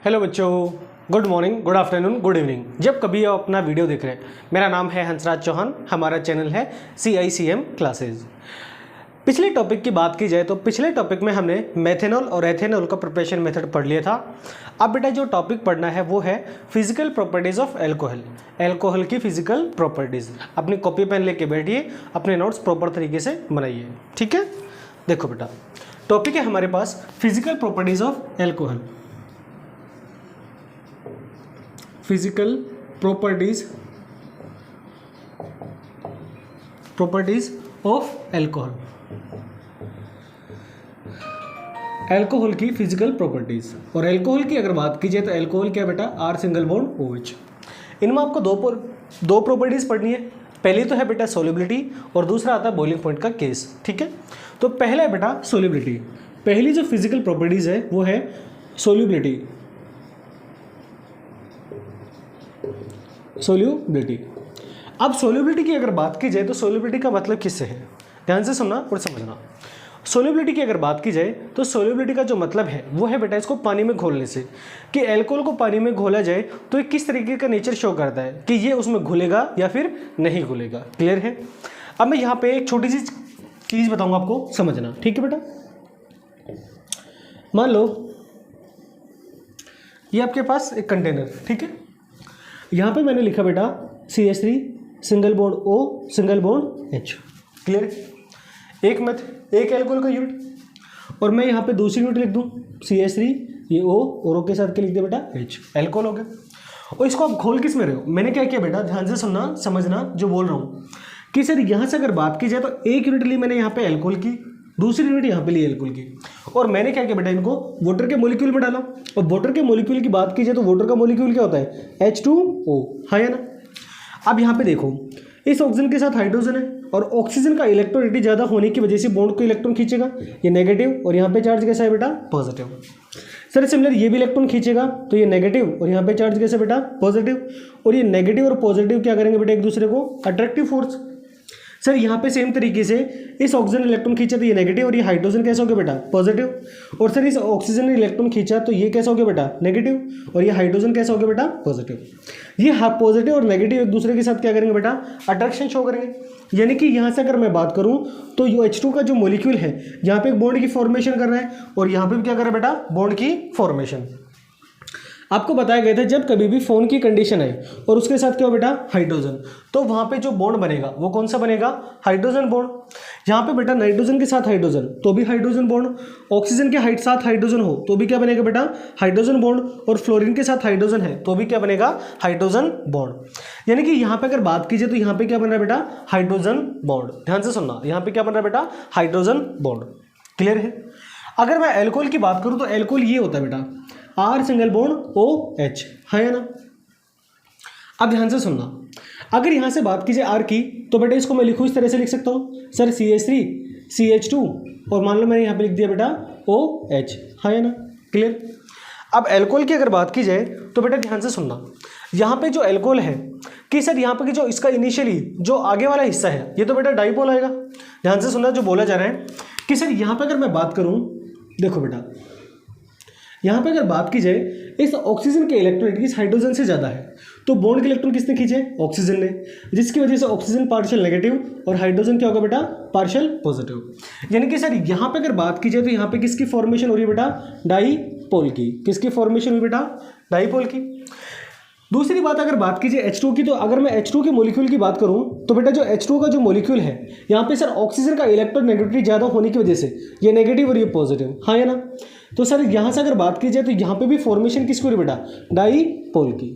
Hello बच्चों, good morning, good afternoon, good evening. जब कभी आप अपना वीडियो देख रहे हैं, मेरा नाम है हंसराज चौहान, हमारा चैनल है CICM क्लासेस। पिछले टॉपिक की बात की जाए तो पिछले टॉपिक में हमने मेथेनॉल और एथेनॉल का प्रिपरेशन मेथड पढ़ लिया था। अब बेटा जो टॉपिक पढ़ना है वो है physical properties of alcohol, alcohol की फिजिकल प्रॉपर्टीज़। अपनी कॉपी पेन लेके बैठिए, अपने नोट्स प्रॉपर तरीके से बनाइए, ठीक है। देखो बेटा, टॉपिक है हमारे पास physical properties of alcohol. Physical properties of alcohol, alcohol की फिजिकल प्रॉपर्टीज। और एल्कोहल की अगर बात की जाए तो एल्कोहल क्या बेटा, R सिंगल बॉन्ड OH। इनमें आपको दो प्रॉपर्टीज पढ़नी है। पहली तो है बेटा सोल्युबिलिटी और दूसरा आता है बॉइलिंग पॉइंट का केस, ठीक है। तो पहला है बेटा सोल्युबिलिटी। पहली जो फिजिकल प्रॉपर्टीज है वो है सोल्युबिलिटी। सोल्यूबिलिटी। अब सोल्यूबिलिटी की अगर बात की जाए तो सोल्यूबिलिटी का मतलब किससे है, ध्यान से सुनना और समझना। सोल्यूबिलिटी की अगर बात की जाए तो सोल्यूबिलिटी का जो मतलब है वो है बेटा इसको पानी में घोलने से, कि एल्कोहल को पानी में घोला जाए तो ये किस तरीके का नेचर शो करता है कि ये उसमें घुलेगा या फिर नहीं घुलेगा। क्लियर है। अब मैं यहाँ पे एक छोटी सी चीज़ बताऊँगा आपको, समझना, ठीक है बेटा। मान लो ये आपके पास एक कंटेनर, ठीक है। यहाँ पे मैंने लिखा बेटा CH3 single bond O single bond H। Clear. एक एल्कोहल का यूनिट, और मैं यहाँ पे दूसरी यूनिट लिख दूँ CH3, ये O और O के साथ क्या लिख दिया बेटा H, एल्कोहल हो गया। और इसको आप घोल किस में रहे हो, मैंने क्या किया बेटा, ध्यान से सुनना समझना जो बोल रहा हूँ, कि सर यहाँ से अगर बात की जाए तो एक यूनिट ली मैंने यहाँ पे एल्कोहल की, दूसरी यूनिट यहाँ पे ली एल्कोहल की, और मैंने क्या किया बेटा इनको वाटर के मॉलिक्यूल में डाला। और वाटर के मॉलिक्यूल की बात की जाए तो वाटर का मॉलिक्यूल क्या होता है H2O, है ना। अब यहाँ पे देखो, इस ऑक्सीजन के साथ हाइड्रोजन है और ऑक्सीजन का इलेक्ट्रोनिटी ज़्यादा होने की वजह से बॉन्ड को इलेक्ट्रॉन खींचेगा, ये नेगेटिव, और यहाँ पे चार्ज कैसा है बेटा पॉजिटिव। सर सिमिलर ये भी इलेक्ट्रॉन खींचेगा तो ये नेगेटिव, और यहाँ पे चार्ज कैसे बेटा पॉजिटिव, और ये नेगेटिव और पॉजिटिव क्या करेंगे बेटा एक दूसरे को अट्रैक्टिव फोर्स। सर यहाँ पे सेम तरीके से इस ऑक्सीजन इलेक्ट्रॉन खींचा तो ये नेगेटिव, और ये हाइड्रोजन कैसा हो गया बेटा पॉजिटिव, और सर इस ऑक्सीजन ने इलेक्ट्रॉन खींचा तो ये कैसा हो गया बेटा नेगेटिव, और ये हाइड्रोजन कैसा हो गया बेटा पॉजिटिव। ये पॉजिटिव और नेगेटिव एक दूसरे के साथ क्या करेंगे बेटा अट्रैक्शन शो करेंगे। यानी कि यहाँ से अगर मैं बात करूँ तो H2 का जो मॉलिक्यूल है यहाँ पे एक बॉन्ड की फॉर्मेशन कर रहा है, और यहाँ पे भी क्या कर रहा है बेटा बॉन्ड की फॉर्मेशन। आपको बताया गया था जब कभी भी फोन की कंडीशन है और उसके साथ क्या हो बेटा हाइड्रोजन, तो वहाँ पे जो बॉन्ड बनेगा वो कौन सा बनेगा, हाइड्रोजन बॉन्ड। यहाँ पे बेटा नाइट्रोजन के साथ हाइड्रोजन तो भी हाइड्रोजन बॉन्ड, ऑक्सीजन के साथ हाइड्रोजन हो तो भी क्या बनेगा बेटा हाइड्रोजन बॉन्ड, और फ्लोरीन के साथ हाइड्रोजन है तो भी क्या बनेगा हाइड्रोजन बॉन्ड। यानी कि यहाँ पे अगर बात कीजिए तो यहाँ पे क्या बन रहा है बेटा हाइड्रोजन बॉन्ड। ध्यान से सुनना, यहाँ पे क्या बन रहा है बेटा हाइड्रोजन बॉन्ड। क्लियर है। अगर मैं एल्कोहल की बात करूँ तो एल्कोहल ये होता है बेटा R सिंगल बॉन्ड OH, है ना। अब ध्यान से सुनना, अगर यहाँ से बात कीजिए R की तो बेटा इसको मैं लिखूँ इस तरह से लिख सकता हूँ सर CH3 CH2, और मान लो मैंने यहाँ पे लिख दिया बेटा OH, है ना। क्लियर। अब एल्कोहल की अगर बात की जाए तो बेटा ध्यान से सुनना, यहाँ पे जो एल्कोहल है कि सर यहाँ पे जो इसका इनिशियली जो आगे वाला हिस्सा है ये तो बेटा डाइपोल आएगा। ध्यान से सुनना जो बोला जा रहा है कि सर यहाँ पे अगर मैं बात करूँ, देखो बेटा यहाँ पे अगर बात की जाए इस ऑक्सीजन के इलेक्ट्रॉन इस हाइड्रोजन से ज़्यादा है, तो बॉन्ड के इलेक्ट्रॉन किसने खींचे ऑक्सीजन ने, जिसकी वजह से ऑक्सीजन पार्शियल नेगेटिव और हाइड्रोजन क्या होगा बेटा पार्शियल पॉजिटिव। यानी कि सर यहाँ पे अगर बात की जाए तो यहाँ पे किसकी फॉर्मेशन हो रही है बेटा डाईपोल की, किसकी फॉर्मेशन हुई बेटा डाईपोल की। दूसरी बात अगर बात कीजिए H2 की, तो अगर मैं H2 के मॉलिक्यूल की बात करूं तो बेटा जो H2 का जो मॉलिक्यूल है यहाँ पे सर ऑक्सीजन का इलेक्ट्रोनेगेटिविटी ज़्यादा होने की वजह से ये नेगेटिव और ये पॉजिटिव, हाँ है ना। तो सर यहाँ से अगर बात की जाए तो यहाँ पे भी फॉर्मेशन किसकी हो रही बेटा डाईपोल की,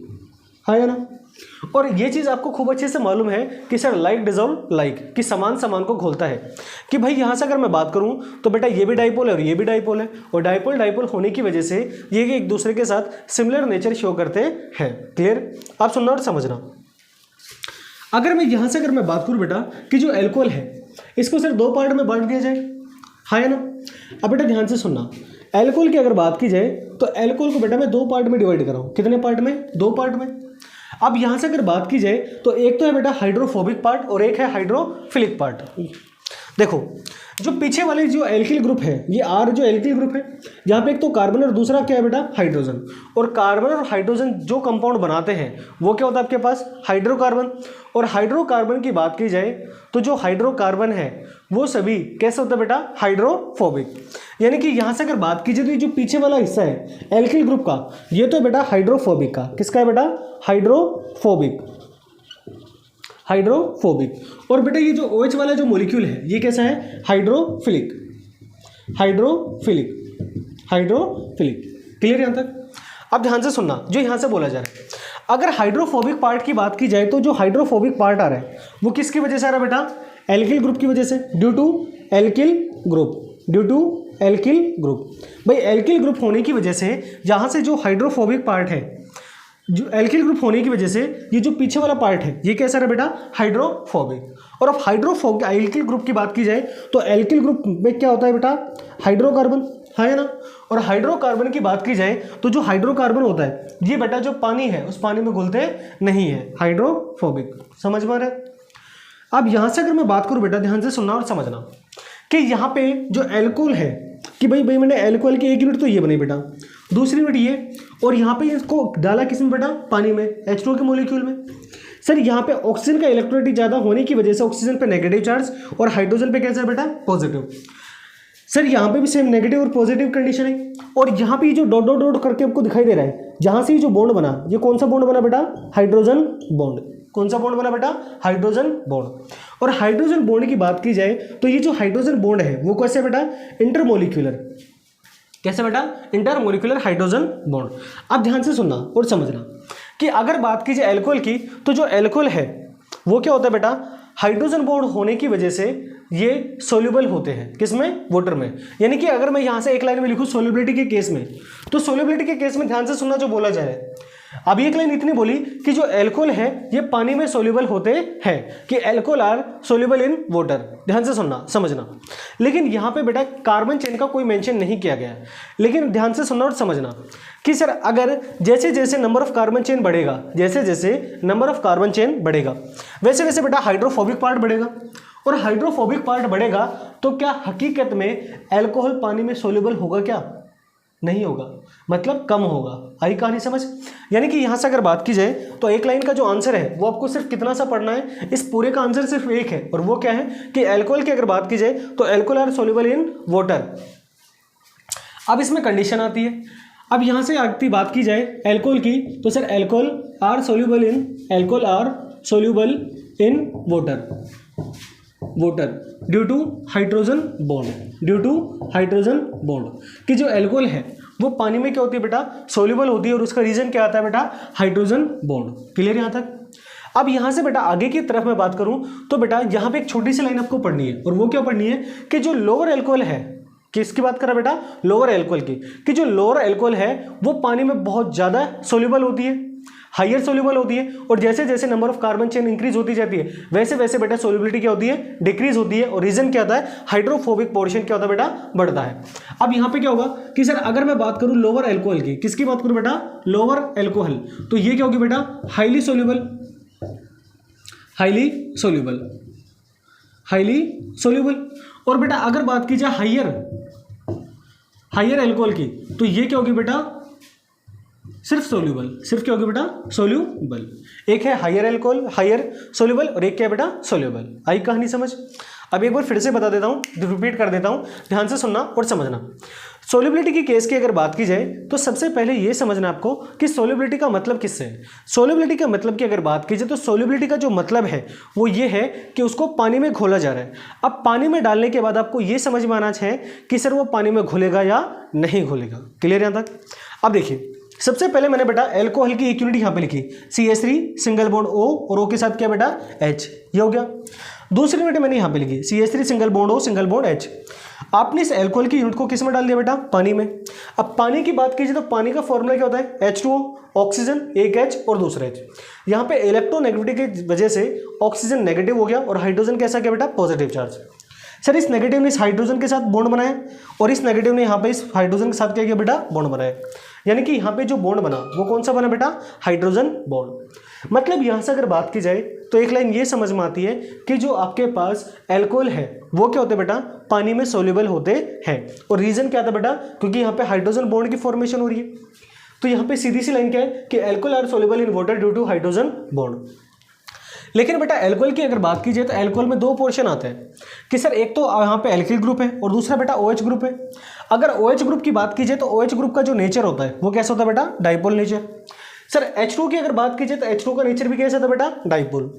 हाँ है ना। और ये चीज़ आपको खूब अच्छे से मालूम है कि सर लाइक डिजॉल्व लाइक, कि समान समान को घोलता है। कि भाई यहाँ से अगर मैं बात करूँ तो बेटा ये भी डाइपोल है और ये भी डाइपोल है, और डाइपोल होने की वजह से ये एक दूसरे के साथ सिमिलर नेचर शो करते हैं। क्लियर। आप सुनना और समझना। अगर मैं यहाँ से अगर मैं बात करूँ बेटा कि जो एल्कोहल है इसको सर दो पार्ट में बांट दिया जाए, हाँ है ना। अब बेटा ध्यान से सुनना, एल्कोहल की अगर बात की जाए तो एल्कोहल को बेटा मैं दो पार्ट में डिवाइड कर रहा हूँ, कितने पार्ट में, दो पार्ट में। अब यहाँ से अगर बात की जाए तो एक तो है बेटा हाइड्रोफोबिक पार्ट और एक है हाइड्रोफिलिक पार्ट। देखो जो पीछे वाले जो एल्किल ग्रुप है, ये आर जो एल्किल ग्रुप है, यहाँ पे एक तो कार्बन और दूसरा क्या है बेटा, हाइड्रोजन। और कार्बन और हाइड्रोजन जो कंपाउंड बनाते हैं वो क्या होता है आपके पास, हाइड्रोकार्बन। और हाइड्रोकार्बन की बात की जाए तो जो हाइड्रोकार्बन है वो सभी कैसे होता है बेटा, हाइड्रोफोबिक। यानी कि यहाँ से अगर बात की जाए तो ये जो पीछे वाला हिस्सा है एल्किल ग्रुप का, ये तो बेटा हाइड्रोफोबिक का, किसका है बेटा, हाइड्रोफोबिक, हाइड्रोफोबिक। और बेटा ये जो OH वाला जो मॉलिक्यूल है ये कैसा है, हाइड्रोफिलिक, हाइड्रोफिलिक, हाइड्रोफिलिक। क्लियर यहाँ तक? अब ध्यान से सुनना जो यहाँ से बोला जा रहा है, अगर हाइड्रोफोबिक पार्ट की बात की जाए तो जो हाइड्रोफोबिक पार्ट आ रहा है वो किसकी वजह से आ रहा है बेटा, एल्किल ग्रुप की वजह से, due to alkyl group, due to alkyl group. भाई एल्किल ग्रुप होने की वजह से जहाँ से जो हाइड्रोफोबिक पार्ट है, जो एल्किल ग्रुप होने की वजह से ये जो पीछे वाला पार्ट है ये कैसा है बेटा, हाइड्रोफोबिक। और अब हाइड्रोफोबिक एल्किल ग्रुप की बात की जाए तो एल्किल ग्रुप में क्या होता है बेटा, हाइड्रोकार्बन, है ना। और हाइड्रोकार्बन की बात की जाए तो जो हाइड्रोकार्बन होता है ये बेटा जो पानी है उस पानी में घुलते नहीं है, हाइड्रोफोबिक। समझ में आ रहा है? अब यहाँ से अगर मैं बात करूँ बेटा, ध्यान से सुनना और समझना कि यहाँ पे जो एल्कोहल है कि भाई मैंने एल्कोहल की एक यूनिट तो ये बनी बेटा, दूसरी यूनिट ये, और यहाँ पे इसको डाला किसमें बेटा, पानी में, H2O के मॉलिक्यूल में। सर यहाँ पे ऑक्सीजन का इलेक्ट्रोनिटी ज़्यादा होने की वजह से ऑक्सीजन पे नेगेटिव चार्ज और हाइड्रोजन पे कैसा है बेटा, पॉजिटिव। सर यहाँ पे भी सेम नेगेटिव और पॉजिटिव कंडीशन है। और यहाँ पे जो डॉट डॉट डॉट करके आपको दिखाई दे रहा है, जहाँ से जो बॉन्ड बना, ये कौन सा बॉन्ड बना बेटा, हाइड्रोजन बॉन्ड। कौन सा बॉन्ड बना बेटा, हाइड्रोजन बॉन्ड। और हाइड्रोजन बॉन्ड की बात की जाए तो ये जो हाइड्रोजन बॉन्ड है वो कैसे बेटा, इंटरमोलिक्यूलर, कैसे बेटा, इंटरमोलिक्यूलर हाइड्रोजन बॉन्ड। अब ध्यान से सुनना और समझना कि अगर बात की जाए एल्कोहल की तो जो एल्कोहल है वो क्या होता है बेटा, हाइड्रोजन बॉन्ड होने की वजह से ये सोल्यूबल होते हैं, किसमें, वाटर में। यानी कि अगर मैं यहाँ से एक लाइन में लिखूँ सोल्यूबिलिटी के केस में, तो सोल्यूबिलिटी के केस में ध्यान से सुनना जो बोला जा रहा है। अब एक लाइन इतनी बोली कि जो एल्कोहल है ये पानी में सोल्यूबल होते हैं, कि alcohol are soluble in water. ध्यान से सुनना समझना। लेकिन यहाँ पे बेटा कार्बन चेन का कोई मेंशन नहीं किया गया है, लेकिन ध्यान से सुनना और समझना कि सर अगर जैसे जैसे नंबर ऑफ कार्बन चेन बढ़ेगा, जैसे जैसे नंबर ऑफ कार्बन चेन बढ़ेगा वैसे वैसे बेटा हाइड्रोफोबिक पार्ट बढ़ेगा। और हाइड्रोफोबिक पार्ट बढ़ेगा तो क्या हकीकत में एल्कोहल पानी में सोल्यूबल होगा, क्या नहीं होगा, मतलब कम होगा। आई कहानी समझ? यानी कि यहाँ से अगर बात की जाए तो एक लाइन का जो आंसर है वो आपको सिर्फ कितना सा पढ़ना है, इस पूरे का आंसर सिर्फ एक है, और वो क्या है कि एल्कोहल की अगर बात की जाए तो alcohol are soluble in water. अब इसमें कंडीशन आती है। अब यहाँ से आती बात की जाए एल्कोहल की तो sir alcohol are soluble in, alcohol are soluble in water, water due to hydrogen bond, due to hydrogen bond. कि जो एल्कोहल है वो पानी में क्या होती है बेटा, सोल्यूबल होती है, और उसका रीजन क्या आता है बेटा, हाइड्रोजन बॉन्ड। क्लियर यहाँ तक? अब यहाँ से बेटा आगे की तरफ मैं बात करूँ तो बेटा यहाँ पे एक छोटी सी लाइन आपको पढ़नी है, और वो क्या पढ़नी है कि जो लोअर एल्कोहल है, किसकी बात कर रहा बेटा, लोअर एल्कोहल की, कि जो लोअर एल्कोहल है वो पानी में बहुत ज़्यादा सोल्यूबल होती है, हायर सोल्यूबल होती है। और जैसे जैसे number of carbon chain increase होती जाती है वैसे वैसे बेटा सोल्यूबिलिटी क्या होती है, डिक्रीज होती है। और रीजन क्या होता है, हाइड्रोफोबिक पोर्शन क्या होता है बेटा, बढ़ता है। अब यहाँ पे क्या होगा कि सर अगर मैं बात करूँ लोअर एल्कोहल की, किसकी बात करूँ बेटा, लोअर एल्कोहल, तो ये क्या होगी बेटा, highly soluble, highly soluble, highly soluble. और बेटा अगर बात की जाए हायर एल्कोहल की तो ये क्या होगी बेटा, सिर्फ सोल्यूबल, सिर्फ क्या होगी बेटा, सोल्यूबल। एक है हायर एल्कोहल, हायर सोल्यूबल, और एक क्या है बेटा, सोल्यूबल। आई कहानी समझ? अब एक बार फिर से बता देता हूँ, रिपीट कर देता हूँ, ध्यान से सुनना और समझना। सोल्यूबिलिटी की केस की अगर बात की जाए तो सबसे पहले ये समझना आपको कि सोल्यूबिलिटी का मतलब किससे है। सोल्यूबिलिटी का मतलब की अगर बात की जाए तो सोल्यूबिलिटी का जो मतलब है वो ये है कि उसको पानी में घोला जा रहा है। अब पानी में डालने के बाद आपको ये समझ में आना चाहिए कि सर वो पानी में घुलेगा या नहीं घुलेगा। क्लियर यहाँ तक? अब देखिए सबसे पहले मैंने बेटा एल्कोहल की एक यूनिट यहाँ पे लिखी, CH3 सिंगल बॉन्ड O, और O के साथ क्या बेटा, H, ये हो गया। दूसरी यूनिट मैंने यहाँ पे लिखी CH3 single bond O single bond H। आपने इस एल्कोहल की यूनिट को किस में डाल दिया बेटा, पानी में। अब पानी की बात कीजिए तो पानी का फॉर्मूला क्या होता है, H2O, ऑक्सीजन एक H और दूसरा H। यहाँ पे इलेक्ट्रोनेगेटिविटी की वजह से ऑक्सीजन नेगेटिव हो गया और हाइड्रोजन कैसा गया बेटा, पॉजिटिव चार्ज। सर इस नेगेटिव ने इस हाइड्रोजन के साथ बॉन्ड बनाया और इस नेगेटिव ने यहाँ पे इस हाइड्रोजन के साथ क्या किया बेटा, बॉन्ड बनाया। यानी कि यहाँ पे जो बॉन्ड बना वो कौन सा बना बेटा, हाइड्रोजन बॉन्ड। मतलब यहाँ से अगर बात की जाए तो एक लाइन ये समझ में आती है कि जो आपके पास एल्कोहल है वो क्या होते हैं बेटा, पानी में सोल्यूबल होते हैं। और रीजन क्या था बेटा, क्योंकि यहाँ पे हाइड्रोजन बॉन्ड की फॉर्मेशन हो रही है। तो यहाँ पे सीधी सी लाइन क्या है कि alcohol are soluble in water due to hydrogen bond. लेकिन बेटा एल्कोहल की अगर बात की जाए तो एल्कोहल में दो पोर्शन आते हैं कि सर एक तो यहाँ पे एल्किल ग्रुप है और दूसरा बेटा OH ग्रुप है। अगर OH ग्रुप की बात की जाए तो OH ग्रुप का जो नेचर होता है वो कैसा होता है बेटा, डाइपोल नेचर। सर H2 की अगर बात की जाए तो H2 का नेचर भी कैसा था बेटा, डाइपोल।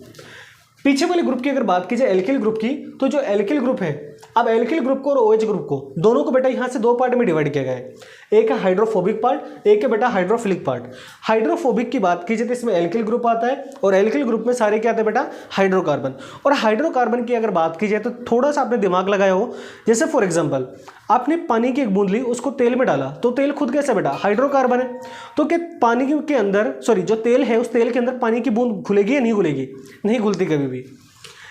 पीछे वाले ग्रुप की अगर बात की जाए एल्किल ग्रुप की, तो जो एल्किल ग्रुप है, अब एल्किल ग्रुप को और OH ग्रुप को दोनों को बेटा यहाँ से दो पार्ट में डिवाइड किया गया है। एक है हाइड्रोफोबिक पार्ट, एक है बेटा हाइड्रोफिलिक पार्ट। हाइड्रोफोबिक की बात की जाए तो इसमें एल्किल ग्रुप आता है और एल्किल ग्रुप में सारे क्या आते हैं बेटा, हाइड्रोकार्बन। और हाइड्रोकार्बन की अगर बात की जाए तो थोड़ा सा आपने दिमाग लगाया हो, जैसे फॉर एग्जाम्पल आपने पानी की एक बूंद ली, उसको तेल में डाला, तो तेल खुद कैसा बेटा, हाइड्रोकार्बन है। तो क्या पानी के अंदर जो तेल है उस तेल के अंदर पानी की बूंद घुलेगी या नहीं घुलेगी, नहीं घुलती कभी भी।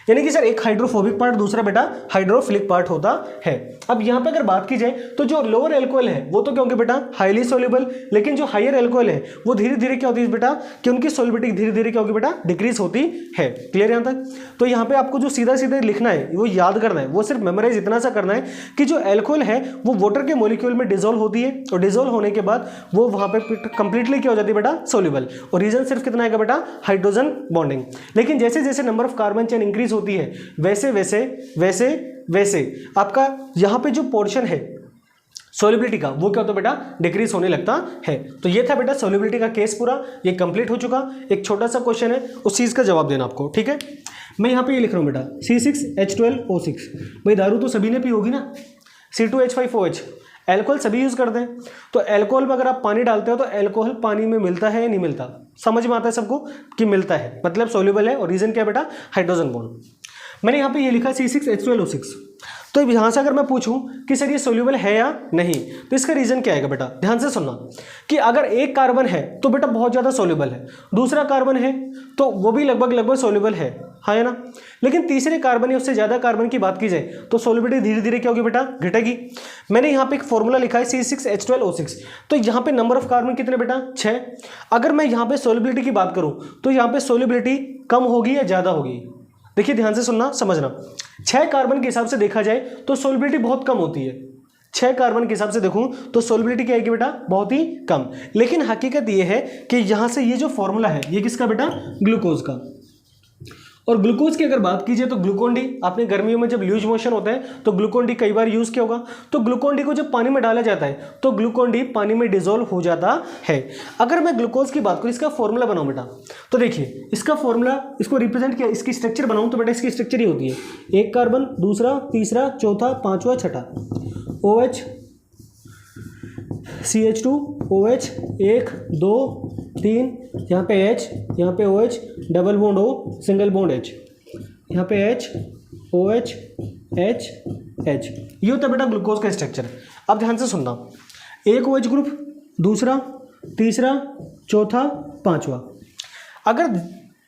यानी कि सर एक हाइड्रोफोबिक पार्ट, दूसरा बेटा हाइड्रोफिलिक पार्ट होता है। अब यहाँ पे अगर बात की जाए तो जो लोअर एल्कोहल है वो तो क्या होंगे बेटा, हाईली सोल्यूबल, लेकिन जो हायर एल्कोहल है वो धीरे धीरे क्या होती है बेटा, कि उनकी सोल्युबिलिटी धीरे धीरे क्या होगी बेटा, डिक्रीज होती है। क्लियर यहाँ तक। तो यहाँ पे आपको जो सीधा सीधा लिखना है वो याद करना है, वो सिर्फ मेमोराइज इतना सा करना है कि जो एल्कोहल है वो वाटर के मॉलिक्यूल में डिजोल्व होती है और डिजोल्व होने के बाद वो वहाँ पे कंप्लीटली क्या हो जाती है बेटा, सोल्यूबल। और रीजन सिर्फ कितना है बेटा, हाइड्रोजन बॉन्डिंग। लेकिन जैसे जैसे number of carbon chain increase होती है वैसे वैसे वैसे वैसे आपका यहाँ पे जो पोर्शन है सोल्युबिलिटी का वो क्या होता है बेटा, डिक्रीज होने लगता है। तो ये था बेटा सोल्युबिलिटी का केस पूरा, ये कंप्लीट हो चुका। एक छोटा सा क्वेश्चन है, उस चीज़ का जवाब देना आपको, ठीक है। मैं यहाँ पे ये लिख रहा हूँ बेटा C6H12O6। भाई दारू तो सभी ने पी होगी ना, C2H5OH। एल्कोहल सभी यूज़ करते हैं, तो एल्कोहल में अगर आप पानी डालते हो तो एल्कोहल पानी में मिलता है या नहीं मिलता, समझ में आता है सबको कि मिलता है, मतलब सोल्यूबल है। और रीजन क्या है बेटा, हाइड्रोजन बॉन्ड। मैंने यहाँ पे ये लिखा C6H12O6। तो यहाँ से अगर मैं पूछूं कि सर ये सोल्यूबल है या नहीं, तो इसका रीजन क्या है बेटा, ध्यान से सुनना कि अगर एक कार्बन है तो बेटा बहुत ज़्यादा सोल्यूबल है, दूसरा कार्बन है तो वो भी लगभग सोल्यूबल है, हाँ है ना। लेकिन तीसरे कार्बन या उससे ज़्यादा कार्बन की बात की जाए तो सोल्युबिलिटी धीरे धीरे क्या होगी बेटा, घटेगी। मैंने यहाँ पे एक फॉर्मूला लिखा है C6H12O6। तो यहाँ पे नंबर ऑफ कार्बन कितने बेटा, 6। अगर मैं यहाँ पे सोल्युबिलिटी की बात करूँ तो यहाँ पे सोल्युबिलिटी कम होगी या ज़्यादा होगी, देखिए ध्यान से सुनना समझना। 6 कार्बन के हिसाब से देखा जाए तो सोल्युबिलिटी बहुत कम होती है। 6 कार्बन के हिसाब से देखूं तो सोल्युबिलिटी क्या आएगी बेटा, बहुत ही कम। लेकिन हकीकत ये है कि यहाँ से ये जो फॉर्मूला है ये किसका बेटा, ग्लूकोज का। और ग्लूकोज की अगर बात कीजिए तो ग्लूकोन डी, आपने गर्मियों में जब लूज मोशन होता है तो ग्लूकोन डी कई बार यूज़ किया होगा। तो ग्लूकोन डी को जब पानी में डाला जाता है तो ग्लूकोन डी पानी में डिजोल्व हो जाता है। अगर मैं ग्लूकोज की बात करूँ, इसका फॉर्मूला बनाऊँ बेटा, तो देखिए इसका फॉर्मूला, इसको रिप्रेजेंट किया, इसकी स्ट्रक्चर बनाऊँ तो बेटा इसकी स्ट्रक्चर ही होती है, एक कार्बन, दूसरा, तीसरा, चौथा, पाँचवा, छठा, OH CH2 OH 1 2 3, यहाँ पे H, यहाँ पे OH, double bond O, single bond H, यहाँ पे H OH H H। ये होता है बेटा ग्लूकोज का स्ट्रक्चर। अब ध्यान से सुनना, एक OH ग्रुप, दूसरा, तीसरा, चौथा, पांचवा। अगर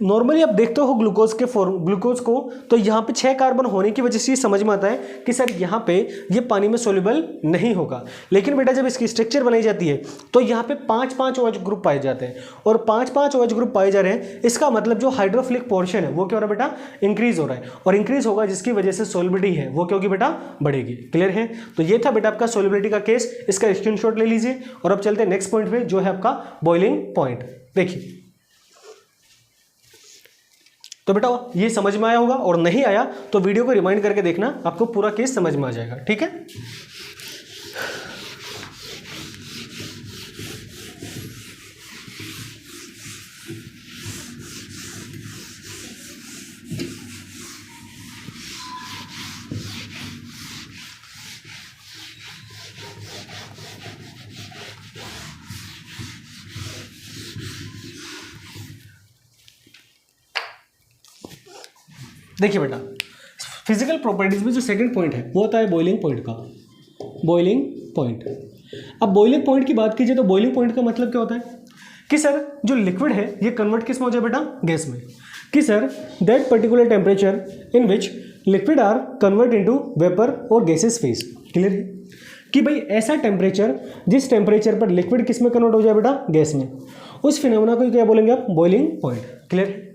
नॉर्मली आप देखते हो ग्लूकोज को तो यहाँ पे 6 कार्बन होने की वजह से समझ में आता है कि सर यहाँ पे ये पानी में सोल्यूबल नहीं होगा। लेकिन बेटा जब इसकी स्ट्रक्चर बनाई जाती है तो यहाँ पे 5-5 OH ग्रुप पाए जाते हैं, और 5-5 OH ग्रुप पाए जा रहे हैं, इसका मतलब जो हाइड्रोफिलिक पोर्शन है वो क्या हो रहा है बेटा, इंक्रीज हो रहा है। और इंक्रीज होगा जिसकी वजह से सोल्युबिलिटी है वो क्या होगी बेटा, बढ़ेगी। क्लियर है। तो ये था बेटा आपका सोल्युबिलिटी का केस, इसका स्क्रीनशॉट ले लीजिए। और अब चलते हैं नेक्स्ट पॉइंट पे जो है आपका बॉइलिंग पॉइंट। देखिए तो बेटा ये समझ में आया होगा, और नहीं आया तो वीडियो को रिमाइंड करके देखना, आपको पूरा केस समझ में आ जाएगा, ठीक है। देखिए बेटा फिजिकल प्रॉपर्टीज में जो सेकंड पॉइंट है वो होता है बॉइलिंग पॉइंट का, बॉइलिंग पॉइंट। अब बॉइलिंग पॉइंट की बात कीजिए तो बॉइलिंग पॉइंट का मतलब क्या होता है कि सर जो लिक्विड है ये कन्वर्ट किस में हो जाए बेटा, गैस में। कि sir that particular temperature in which liquid are convert into vapour और गैसेस फेज। क्लियर है कि भाई ऐसा टेम्परेचर जिस टेम्परेचर पर लिक्विड किस में कन्वर्ट हो जाए बेटा, गैस में, उस फिनोमेना को क्या बोलेंगे आप, boiling point. Clear.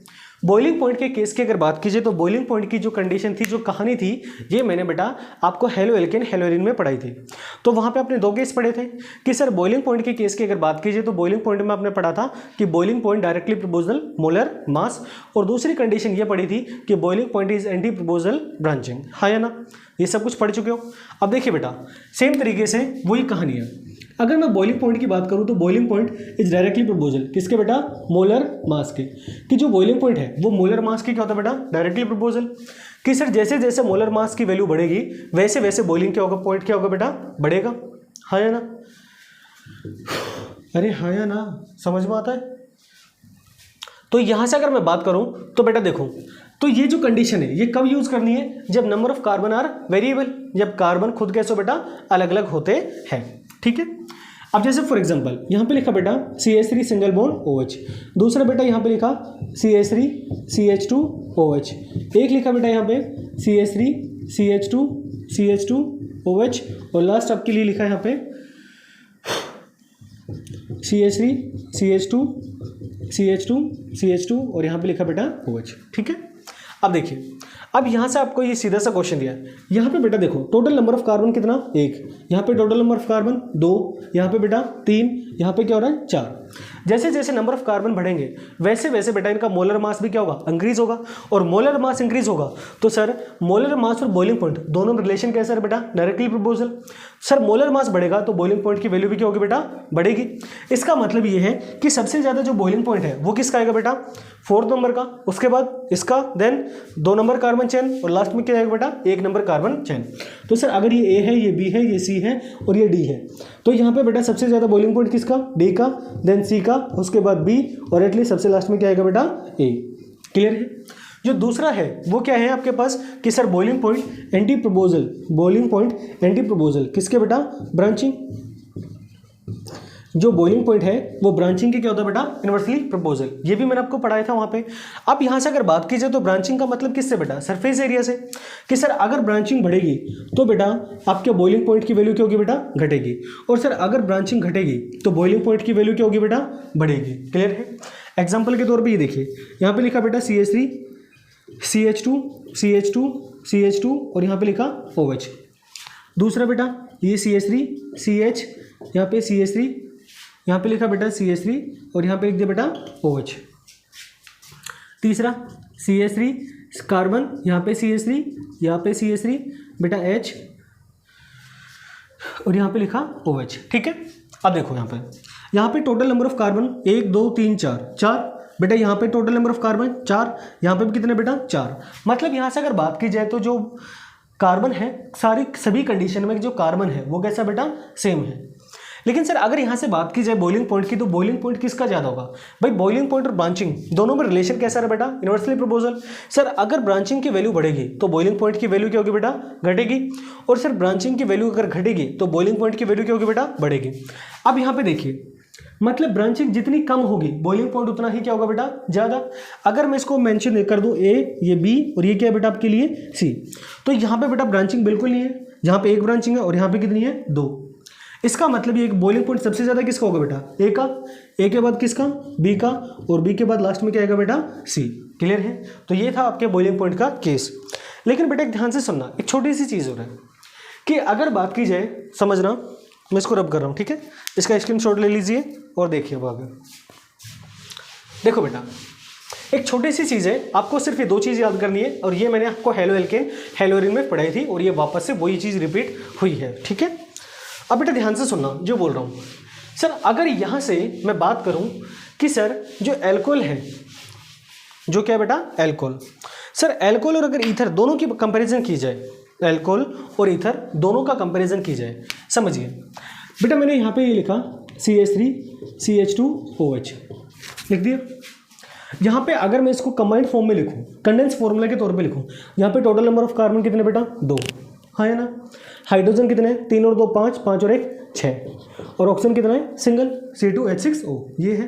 Boiling point के केस की अगर बात कीजिए तो बॉइलिंग पॉइंट की जो कंडीशन थी, जो कहानी थी, ये मैंने बेटा आपको हेलो एल्केन हेलोरिन में पढ़ाई थी। तो वहाँ पे आपने दो केस पढ़े थे कि सर बॉइलिंग पॉइंट के केस की अगर बात कीजिए तो बॉइलिंग पॉइंट में आपने पढ़ा था कि boiling point directly proportional molar mass, और दूसरी कंडीशन ये पढ़ी थी कि boiling point is anti proportional branching. हाँ या ना, ये सब कुछ पढ़ चुके हो। अब देखिए बेटा सेम तरीके से वही कहानी है। अगर मैं बॉइलिंग पॉइंट की बात करूं तो boiling point is directly proportional किसके बेटा, मोलर मास के। कि जो बॉइलिंग पॉइंट है वो मोलर मास के क्या होता है बेटा, डायरेक्टली प्रोपोर्शनल। कि सर जैसे जैसे मोलर मास की वैल्यू बढ़ेगी वैसे वैसे बॉइलिंग क्या होगा, पॉइंट क्या होगा बेटा, बढ़ेगा। हाँ या ना, अरे हाँ या ना, समझ में आता है। तो यहां से अगर मैं बात करूं तो बेटा देखो, तो ये जो कंडीशन है ये कब यूज करनी है, जब number of carbon are variable, जब कार्बन खुद कैसे हो बेटा अलग अलग होते हैं। ठीक है। अब जैसे फॉर एग्जांपल यहाँ पे लिखा बेटा CH3 सिंगल बॉन्ड OH, दूसरा बेटा यहाँ पे लिखा CH3 CH2 OH, एक लिखा बेटा यहाँ पे CH3 CH2 OH, और लास्ट आपके लिए लिखा है यहाँ पे CH3 CH2 और यहाँ पे लिखा बेटा OH। ठीक है। अब देखिए, अब यहाँ से आपको ये सीधा सा क्वेश्चन दिया है। यहाँ पे बेटा देखो टोटल नंबर ऑफ कार्बन कितना, 1, यहाँ पे टोटल नंबर ऑफ कार्बन 2, यहाँ पे बेटा 3, यहाँ पे क्या हो रहा है 4। जैसे जैसे नंबर ऑफ कार्बन बढ़ेंगे वैसे वैसे बेटा इनका मोलर मास भी क्या होगा, इंक्रीज होगा। और मोलर मास इंक्रीज होगा तो सर मोलर मास और बॉइलिंग पॉइंट दोनों में रिलेशन कैसा है बेटा, directly proportional. Sir molar mass बढ़ेगा तो बॉइलिंग पॉइंट की वैल्यू भी क्या होगी बेटा, बढ़ेगी। इसका मतलब ये है कि सबसे ज़्यादा जो बॉइलिंग पॉइंट है वो किसका आएगा बेटा, 4 नंबर का, उसके बाद इसका, देन 2 नंबर कार्बन चेन, और लास्ट में क्या आएगा बेटा 1 नंबर कार्बन चेन। तो सर अगर ये A है, ये B है, ये C है और ये D है, तो यहाँ पे बेटा सबसे ज़्यादा बॉइलिंग पॉइंट किसका, D का, देन C का, उसके बाद B, और एटलीस्ट सबसे लास्ट में क्या आएगा बेटा A। क्लियर है। जो दूसरा है वो क्या है आपके पास कि sir boiling point anti proportional, boiling point anti proportional किसके बेटा, ब्रांचिंग। जो बॉइलिंग पॉइंट है वो ब्रांचिंग के क्या होता है बेटा, इनवर्सली प्रोपोर्शनल। ये भी मैंने आपको पढ़ाया था वहाँ पे। अब यहाँ से अगर बात की जाए तो ब्रांचिंग का मतलब किससे बेटा, सरफेस एरिया से। कि सर अगर ब्रांचिंग बढ़ेगी तो बेटा आपके बॉइलिंग पॉइंट की वैल्यू क्या होगी बेटा, घटेगी। और सर अगर ब्रांचिंग घटेगी तो बॉइलिंग पॉइंट की वैल्यू क्या होगी बेटा, बढ़ेगी। क्लियर है। एग्जाम्पल के तौर पर ये देखिए, यहाँ पे लिखा बेटा CH3 CH2 और यहाँ पे लिखा OH। दूसरा बेटा ये CH3 CH, यहाँ पे CH3, यहाँ पे लिखा बेटा CH3 और यहाँ पे लिख दिया बेटा OH। तीसरा CH3 कार्बन, यहाँ पे CH3, यहाँ पे CH3 बेटा H और यहाँ पे लिखा OH। ठीक है। अब देखो यहाँ पे टोटल नंबर ऑफ कार्बन 1 2 3 4 बेटा, यहाँ पे टोटल नंबर ऑफ कार्बन 4, यहाँ पे भी कितने बेटा 4। मतलब यहाँ से अगर बात की जाए तो जो कार्बन है सभी कंडीशन में जो कार्बन है वो कैसा बेटा, सेम है। लेकिन सर अगर यहाँ से बात की जाए बॉइलिंग पॉइंट की, तो बॉइलिंग पॉइंट किसका ज़्यादा होगा भाई, बॉइलिंग पॉइंट और ब्रांचिंग दोनों में रिलेशन कैसा है बेटा, इनवर्सली प्रोपोर्शनल। सर अगर ब्रांचिंग की वैल्यू बढ़ेगी तो बॉइलिंग पॉइंट की वैल्यू क्या होगी बेटा, घटेगी। और सर ब्रांचिंग की वैल्यू अगर घटेगी तो बॉइलिंग पॉइंट की वैल्यू क्या होगी बेटा, बढ़ेगी। अब यहाँ पे देखिए, मतलब ब्रांचिंग जितनी कम होगी बॉइलिंग पॉइंट उतना ही क्या होगा बेटा, ज़्यादा। अगर मैं इसको मेंशन कर दूं A, ये B और ये क्या है बेटा आपके लिए C, तो यहाँ पे बेटा ब्रांचिंग बिल्कुल नहीं है, जहाँ पे एक ब्रांचिंग है और यहाँ पे कितनी है 2। इसका मतलब ये एक बॉइलिंग पॉइंट सबसे ज़्यादा किसका होगा बेटा, A का, A के बाद किसका, B का, और B के बाद लास्ट में क्या आएगा बेटा C। क्लियर है। तो ये था आपके बॉइलिंग पॉइंट का केस। लेकिन बेटा एक ध्यान से सुनना, एक छोटी सी चीज़ हो रहा है कि अगर बात की जाए, समझना, मैं इसको रब कर रहा हूँ, ठीक है, इसका स्क्रीनशॉट ले लीजिए और देखिए अब आगे। देखो बेटा एक छोटी सी चीज़ है, आपको सिर्फ ये 2 चीज़ याद करनी है, और ये मैंने आपको हेलो एल्केन हेलोरिन में पढ़ाई थी और ये वापस से वही चीज़ रिपीट हुई है। ठीक है। अब बेटा ध्यान से सुनना जो बोल रहा हूँ। सर अगर यहाँ से मैं बात करूँ कि सर जो एल्कोहल है, जो क्या बेटा एल्कोहल, सर एल्कोहल और अगर ईथर दोनों की कंपैरिजन की जाए, एल्कोहल और ईथर दोनों का कंपैरिजन की जाए, समझिए बेटा मैंने यहाँ पे ये लिखा CH3 CH2 OH लिख दिया। यहाँ पे अगर मैं इसको कंबाइंड फॉर्म में लिखूँ, कंडेंस फॉर्मूला के तौर पे लिखूँ, यहाँ पे टोटल नंबर ऑफ कार्बन कितने बेटा 2, हाँ है ना। हाइड्रोजन कितने हैं, 3 और 2 5, 5 और 1 6, और ऑक्सीजन कितना है सिंगल C2H6O ये है।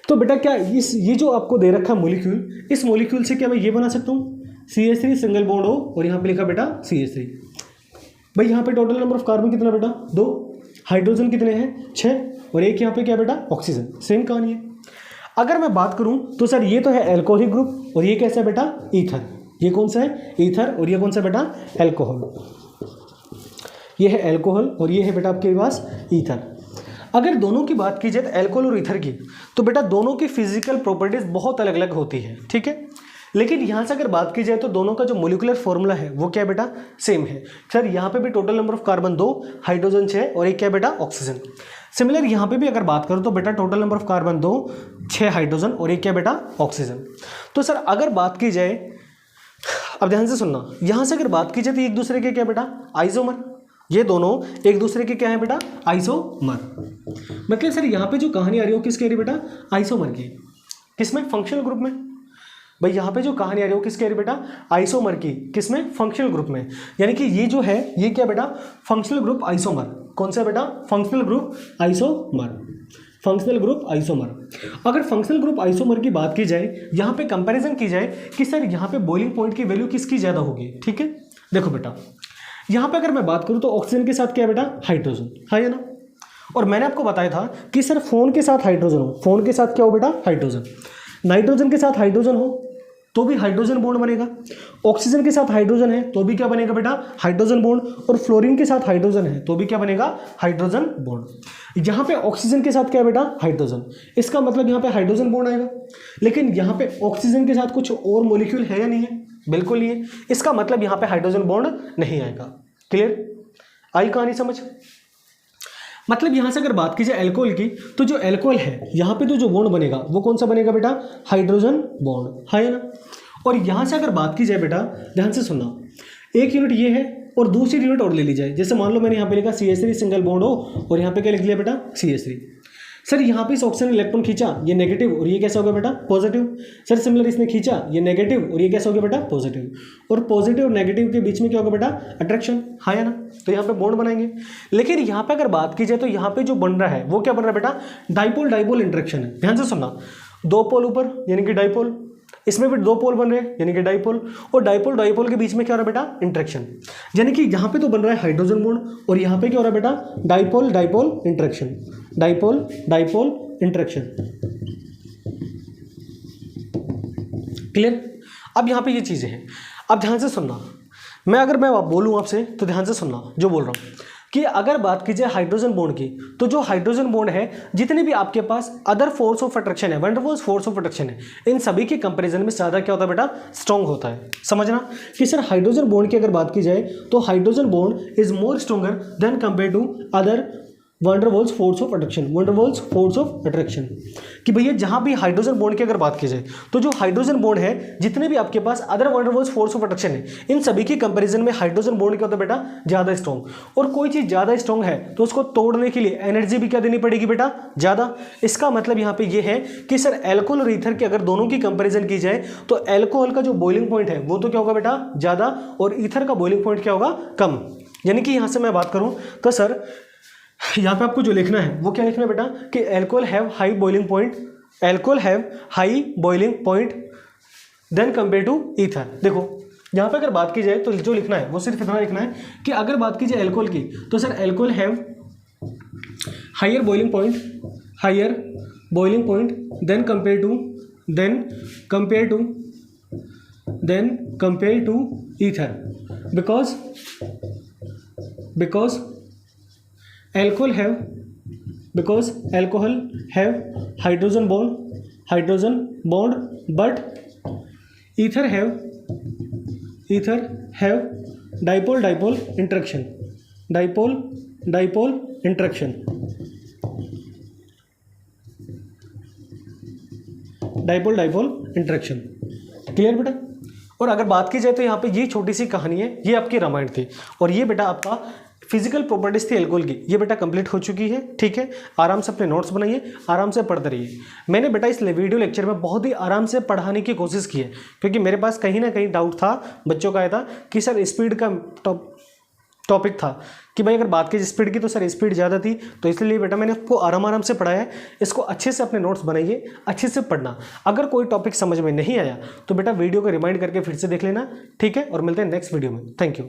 तो बेटा क्या ये जो आपको दे रखा है मॉलिक्यूल, इस मॉलिक्यूल से क्या मैं ये बना सकता हूँ CH3 सिंगल बॉन्ड O और यहाँ पे लिखा बेटा CH3। भाई यहाँ पे टोटल नंबर ऑफ कार्बन कितना बेटा 2, हाइड्रोजन कितने हैं 6 और 1 यहाँ पे क्या बेटा ऑक्सीजन, सेम कहानी है। अगर मैं बात करूं तो सर ये तो है एल्कोहलिक ग्रुप और ये कैसा है बेटा, ईथर। ये कौन सा है, ईथर, और ये कौन सा बेटा, एल्कोहल। ये है एल्कोहल और ये है बेटा आपके पास ईथर। अगर दोनों की बात की जाए तो एल्कोहल और ईथर की, तो बेटा दोनों की फिजिकल प्रॉपर्टीज बहुत अलग अलग होती है, ठीक है। लेकिन यहाँ से अगर बात की जाए तो दोनों का जो मोलिकुलर फॉर्मूला है वो क्या है बेटा, सेम है। सर यहाँ पे भी total number of carbon 2, hydrogen 6 और एक क्या है बेटा, ऑक्सीजन। सिमिलर यहाँ पे भी अगर बात करूँ तो बेटा total number of carbon 2, 6 hydrogen और एक क्या बेटा, ऑक्सीजन। तो सर अगर बात की जाए, अब ध्यान से सुनना, यहाँ से अगर बात की जाए तो एक दूसरे के क्या बेटा, आइसोमर। ये दोनों एक दूसरे के क्या है बेटा, आइसोमर। मतलब सर यहाँ पे जो कहानी आ रही हो किसके रही बेटा, आइसोमर की। किसमें, फंक्शनल ग्रुप में। भाई यहाँ पे जो कहानी आ रही हो किसके रही बेटा, आइसोमर की। किसमें, फंक्शनल ग्रुप में। यानी कि ये जो है ये क्या बेटा, फंक्शनल ग्रुप आइसोमर। कौन सा बेटा, functional group isomer. Functional group isomer. अगर फंक्शनल ग्रुप आइसोमर की बात की जाए, यहाँ पे कंपैरिजन की जाए कि सर यहाँ पे बॉइलिंग पॉइंट की वैल्यू किसकी ज़्यादा होगी, ठीक है। देखो बेटा यहाँ पे अगर मैं बात करूँ तो ऑक्सीजन के साथ क्या है बेटा, हाइड्रोजन, है ना। और मैंने आपको बताया था कि सर फोन के साथ हाइड्रोजन हो, फोन के साथ क्या हो बेटा, हाइड्रोजन। नाइट्रोजन के साथ हाइड्रोजन हो तो भी हाइड्रोजन बॉन्ड बनेगा। ऑक्सीजन के साथ हाइड्रोजन है तो भी क्या बनेगा बेटा, हाइड्रोजन बॉन्ड। और फ्लोरीन के साथ हाइड्रोजन है तो भी क्या बनेगा, हाइड्रोजन बॉन्ड। यहाँ पे ऑक्सीजन के साथ क्या है बेटा, हाइड्रोजन। इसका मतलब यहाँ पे हाइड्रोजन बॉन्ड आएगा। लेकिन यहाँ पे ऑक्सीजन के साथ कुछ और मॉलिक्यूल है या नहीं है, बिल्कुल नहीं है। इसका मतलब यहाँ पे हाइड्रोजन बॉन्ड नहीं आएगा। क्लियर, आई कहानी समझ। मतलब यहाँ से अगर बात की जाए एल्कोहल की, तो जो एल्कोहल है यहाँ पे तो जो बॉन्ड बनेगा वो कौन सा बनेगा बेटा, हाइड्रोजन बॉन्ड, है ना। और यहाँ से अगर बात की जाए बेटा, ध्यान से सुनना, एक यूनिट ये है और दूसरी यूनिट और ले ली जाए। जैसे मान लो मैंने यहाँ पे लिखा CH3 सिंगल बॉन्ड हो और यहाँ पे क्या लिख लिया बेटा, CH3। सर यहाँ पे इस ऑक्सीजन ने इलेक्ट्रॉन खींचा, ये नेगेटिव और ये कैसा हो गया बेटा, पॉजिटिव। सर सिमिलर इसने खींचा, ये नेगेटिव और ये कैसा हो गया बेटा, पॉजिटिव। और पॉजिटिव और नेगेटिव के बीच में क्या होगा बेटा, अट्रैक्शन, है ना। तो यहाँ पे बॉन्ड बनाएंगे। लेकिन यहाँ पे अगर बात की जाए तो यहाँ पे जो बन रहा है वो क्या बन रहा है बेटा, डाइपोल डाइपोल इंटरेक्शन है। ध्यान से सुनना, दो पोल ऊपर यानी कि डाइपोल, इसमें भी दो पोल बन रहे हैं यानी कि डाइपोल, और डाइपोल डाइपोल के बीच में क्या हो रहा है बेटा, इंटरेक्शन। यानी कि यहाँ पे तो बन रहा है हाइड्रोजन बॉन्ड और यहाँ पे क्या हो रहा है बेटा, dipole dipole interaction, dipole dipole interaction. Clear. अब यहाँ पे ये चीजें हैं। अब ध्यान से सुनना, अगर मैं बोलूँ आपसे तो ध्यान से सुनना जो बोल रहा हूँ, कि अगर बात की जाए हाइड्रोजन बॉन्ड की, तो जो हाइड्रोजन बॉन्ड है, जितने भी आपके पास अदर फोर्स ऑफ अट्रैक्शन है, वंडरवॉल्स फोर्स ऑफ अट्रैक्शन है, इन सभी के कंपैरिजन में ज़्यादा क्या होता है बेटा, स्ट्रॉन्ग होता है। समझना कि सर हाइड्रोजन बॉन्ड की अगर बात की जाए तो hydrogen bond is more stronger than compare to other van der Waals force of attraction, van der Waals force of attraction. कि भैया जहां भी हाइड्रोजन बॉन्ड की अगर बात की जाए तो जो हाइड्रोजन बॉन्ड है, जितने भी आपके पास other van der Waals force of attraction है, इन सभी की कंपैरिजन में हाइड्रोजन बॉन्ड क्या होता है बेटा, ज़्यादा स्ट्रॉन्ग। और कोई चीज़ ज़्यादा स्ट्रॉन्ग है तो उसको तोड़ने के लिए एनर्जी भी क्या देनी पड़ेगी बेटा, ज़्यादा। इसका मतलब यहाँ पे ये है कि सर एल्कोहल और ईथर की अगर दोनों की कंपेरिजन की जाए तो एल्कोहल का जो बॉइलिंग पॉइंट है वो तो क्या होगा बेटा, ज़्यादा, और ईथर का बॉइलिंग पॉइंट क्या होगा, कम। यानी कि यहाँ से मैं बात करूँ तो सर यहाँ पे आपको जो लिखना है वो क्या लिखना है बेटा, कि alcohol have high boiling point, alcohol have high boiling point than compare to ether. देखो यहाँ पे अगर बात की जाए तो जो लिखना है वो सिर्फ इतना लिखना है कि अगर बात की जाए एल्कोहल की, तो sir alcohol have higher boiling point, higher boiling point than compare to ether, because alcohol have hydrogen bond but ether have dipole interaction, dipole interaction। Clear बेटा। और अगर बात की जाए तो यहाँ पे ये छोटी सी कहानी है, ये आपकी रामायण थी, और ये बेटा आपका फिजिकल प्रॉपर्टीज थी एल्कोहल की, ये बेटा कंप्लीट हो चुकी है। ठीक है, आराम से अपने नोट्स बनाइए, आराम से पढ़ते रहिए। मैंने बेटा इस वीडियो लेक्चर में बहुत ही आराम से पढ़ाने की कोशिश की है, क्योंकि मेरे पास कहीं ना कहीं डाउट था, बच्चों का आया था कि सर स्पीड का टॉपिक था कि भाई अगर बात की स्पीड की तो सर स्पीड ज़्यादा थी, तो इसलिए बेटा मैंने आपको आराम से पढ़ाया है। इसको अच्छे से अपने नोट्स बनाइए, अच्छे से पढ़ना। अगर कोई टॉपिक समझ में नहीं आया तो बेटा वीडियो को रिमाइंड करके फिर से देख लेना। ठीक है, और मिलते हैं नेक्स्ट वीडियो में। Thank you.